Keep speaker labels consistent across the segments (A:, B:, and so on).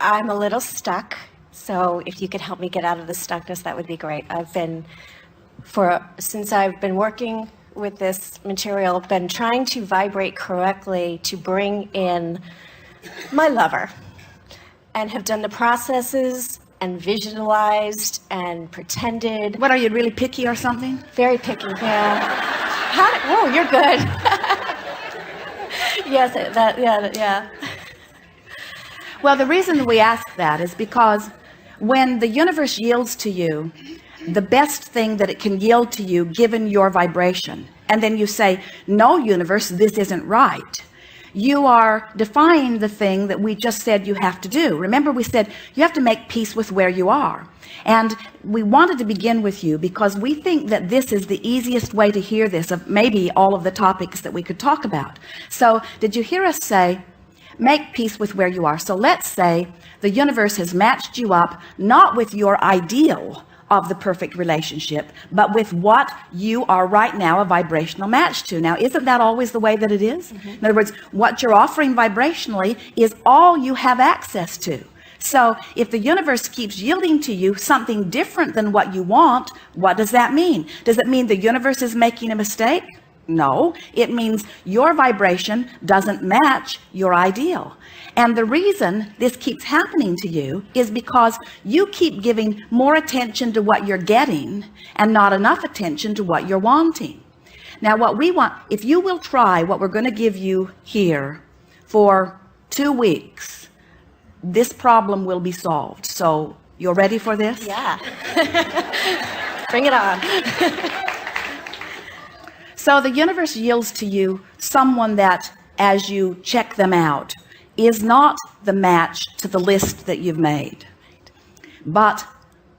A: I'm a little stuck, so if you could help me get out of the stuckness, that would be great. Since I've been working with this material, been trying to vibrate correctly to bring in my lover, and have done the processes and visualized and pretended.
B: What, are you really picky or something?
A: Very picky, yeah. Whoa, you're good. Yes, yeah.
B: Well, the reason we ask that is because when the universe yields to you the best thing that it can yield to you given your vibration, and then you say, no, universe, this isn't right, you are defying the thing that we just said you have to do. Remember, we said you have to make peace with where you are. And we wanted to begin with you because we think that this is the easiest way to hear this of maybe all of the topics that we could talk about. So did you hear us say, make peace with where you are? So let's say the universe has matched you up, not with your ideal of the perfect relationship, but with what you are right now a vibrational match to. Now, isn't that always the way that it is? In other words, what you're offering vibrationally is all you have access to. So if the universe keeps yielding to you something different than what you want, what does that mean? Does it mean the universe is making a mistake? No, it means your vibration doesn't match your ideal. And the reason this keeps happening to you is because you keep giving more attention to what you're getting and not enough attention to what you're wanting. Now, what we want, if you will try what we're going to give you here for 2 weeks, this problem will be solved. So you're ready for this?
A: Yeah. Bring it on.
B: So the universe yields to you someone that, as you check them out, is not the match to the list that you've made. But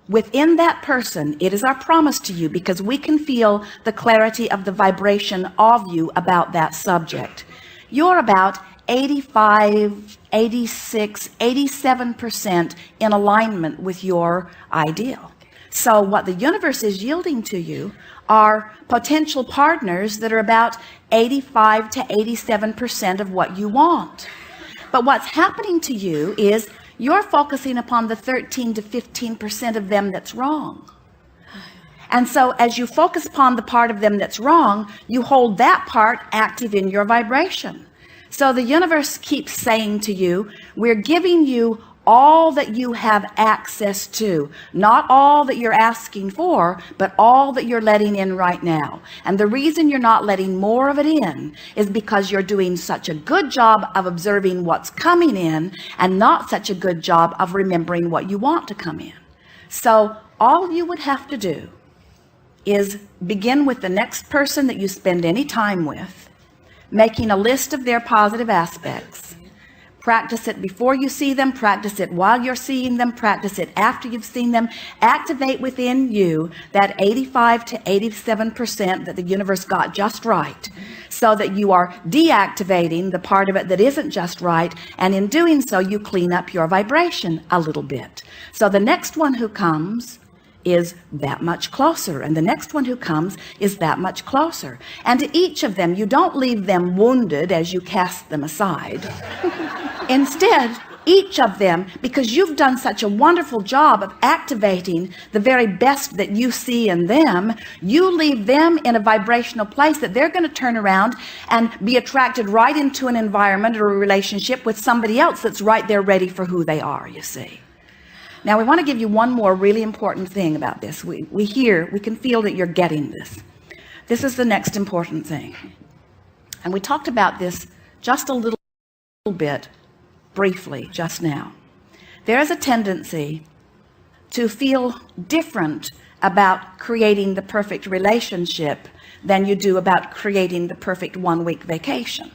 B: within that person, it is our promise to you, because we can feel the clarity of the vibration of you about that subject. You're about 85, 86, 87% in alignment with your ideal. So what the universe is yielding to you are potential partners that are about 85 to 87% of what you want. But what's happening to you is you're focusing upon the 13 to 15% of them that's wrong. And so as you focus upon the part of them that's wrong, you hold that part active in your vibration. So the universe keeps saying to you, we're giving you all that you have access to, not all that you're asking for, but all that you're letting in right now. And the reason you're not letting more of it in is because you're doing such a good job of observing what's coming in and not such a good job of remembering what you want to come in. So all you would have to do is begin with the next person that you spend any time with, making a list of their positive aspects. Practice it before you see them, practice it while you're seeing them, practice it after you've seen them. Activate within you that 85 to 87% that the universe got just right, so that you are deactivating the part of it that isn't just right, and in doing so you clean up your vibration a little bit. So the next one who comes is that much closer, and the next one who comes is that much closer. And to each of them, you don't leave them wounded as you cast them aside. Instead, each of them, because you've done such a wonderful job of activating the very best that you see in them, you leave them in a vibrational place that they're going to turn around and be attracted right into an environment or a relationship with somebody else that's right there ready for who they are, you see. Now, we want to give you one more really important thing about this. We can feel that you're getting this. This is the next important thing. And we talked about this just a little bit briefly just now. There is a tendency to feel different about creating the perfect relationship than you do about creating the perfect 1-week vacation.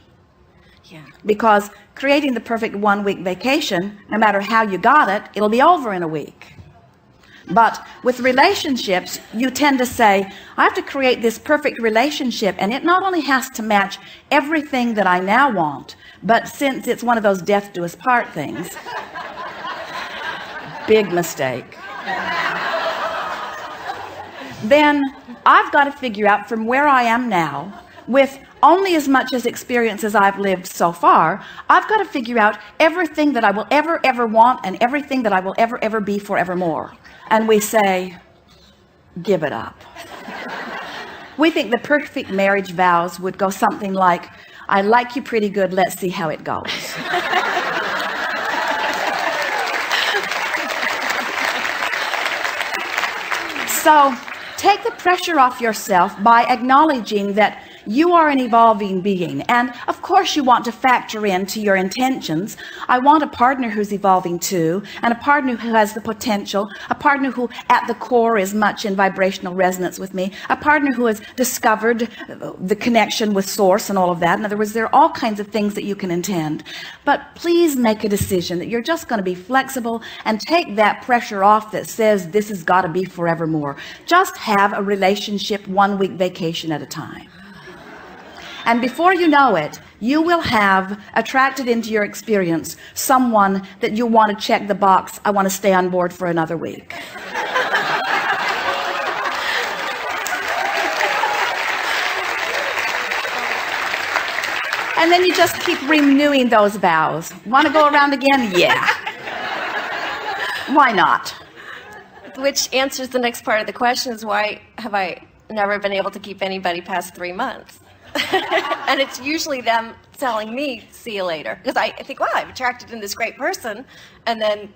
A: Yeah.
B: Because creating the perfect 1-week vacation, no matter how you got it, it'll be over in a week. But with relationships, you tend to say, I have to create this perfect relationship, and it not only has to match everything that I now want, but since it's one of those death do us part things, big mistake, then I've got to figure out from where I am now, with only as much as experience as I've lived so far, I've got to figure out everything that I will ever want and everything that I will ever be forevermore. And we say, give it up. We think the perfect marriage vows would go something like, I like you pretty good, let's see how it goes. So take the pressure off yourself by acknowledging that you are an evolving being. And of course you want to factor into your intentions, I want a partner who's evolving too, and a partner who has the potential, a partner who at the core is much in vibrational resonance with me, a partner who has discovered the connection with source and all of that. In other words, there are all kinds of things that you can intend. But please make a decision that you're just going to be flexible and take that pressure off that says this has got to be forevermore. Just have a relationship 1 week vacation at a time. And before you know it, you will have attracted into your experience someone that you want to check the box, I want to stay on board for another week. And then you just keep renewing those vows. Want to go around again? Yeah. Why not?
A: Which answers the next part of the question is, why have I never been able to keep anybody past 3 months? And it's usually them telling me, see you later. Because I think, wow, I've attracted in this great person. And then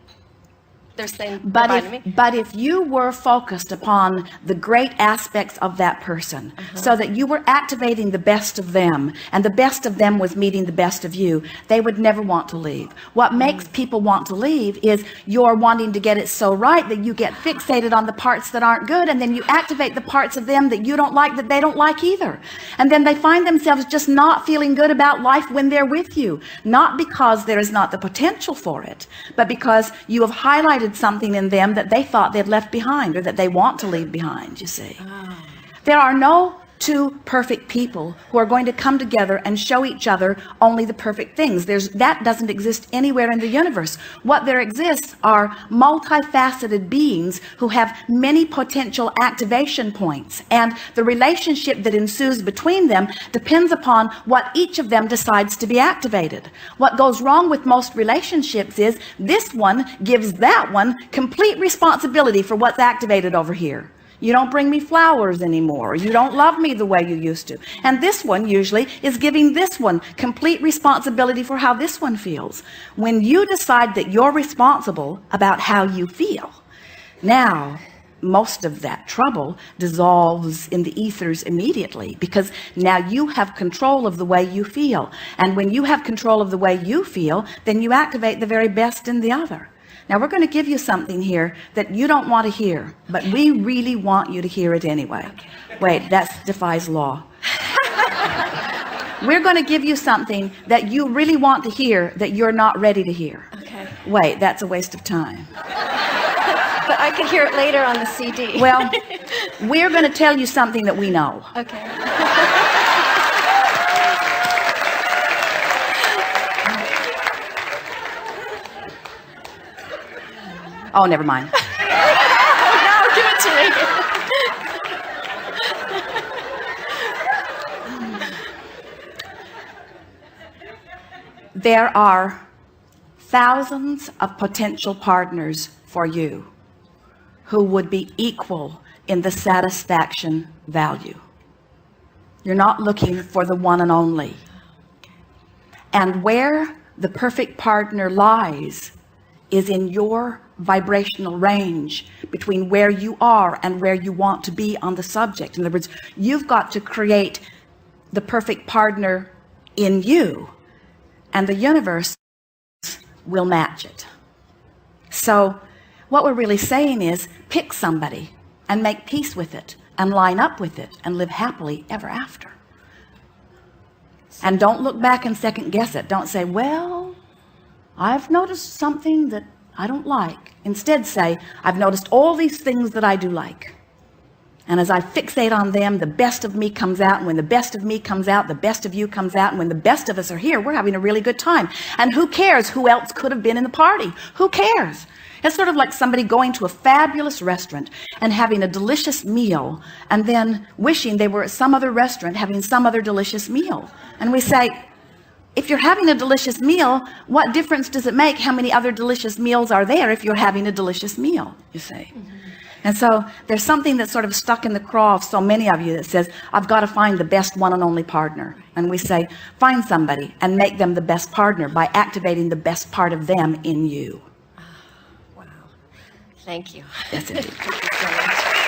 A: they're saying goodbye to me.
B: But if you were focused upon the great aspects of that person, so that you were activating the best of them, and the best of them was meeting the best of you, they would never want to leave. What makes people want to leave is you're wanting to get it so right that you get fixated on the parts that aren't good, and then you activate the parts of them that you don't like, that they don't like either. And then they find themselves just not feeling good about life when they're with you. Not because there is not the potential for it, but because you have highlighted something in them that they thought they'd left behind, or that they want to leave behind, you see. There are no two perfect people who are going to come together and show each other only the perfect things. That doesn't exist anywhere in the universe. What there exists are multifaceted beings who have many potential activation points, and the relationship that ensues between them depends upon what each of them decides to be activated. What goes wrong with most relationships is this one gives that one complete responsibility for what's activated over here. You don't bring me flowers anymore. You don't love me the way you used to. And this one usually is giving this one complete responsibility for how this one feels. When you decide that you're responsible about how you feel, now most of that trouble dissolves in the ethers immediately, because now you have control of the way you feel. And when you have control of the way you feel, then you activate the very best in the other. Now we're going to give you something here that you don't want to hear, but we really want you to hear it anyway. Wait, that defies law. We're going to give you something that you really want to hear that you're not ready to hear.
A: Okay.
B: Wait, that's a waste of time.
A: But I could hear it later on the CD.
B: Well, we're going to tell you something that we know.
A: Okay.
B: Oh, never mind.
A: No, give it to me.
B: There are thousands of potential partners for you who would be equal in the satisfaction value. You're not looking for the one and only. And where the perfect partner lies is in your vibrational range between where you are and where you want to be on the subject. In other words, you've got to create the perfect partner in you, and the universe will match it. So what we're really saying is, pick somebody and make peace with it and line up with it and live happily ever after. And don't look back and second guess it. Don't say, well, I've noticed something that I don't like. Instead say, I've noticed all these things that I do like. And as I fixate on them, the best of me comes out. And when the best of me comes out, the best of you comes out. And when the best of us are here, we're having a really good time. And who cares who else could have been in the party? Who cares? It's sort of like somebody going to a fabulous restaurant and having a delicious meal and then wishing they were at some other restaurant having some other delicious meal. And we say, if you're having a delicious meal, what difference does it make how many other delicious meals are there if you're having a delicious meal, you say? And so there's something that's sort of stuck in the craw of so many of you that says, I've got to find the best one and only partner. And we say, find somebody and make them the best partner by activating the best part of them in you.
A: Wow. Thank you.
B: Yes, indeed.
A: Thank you so much.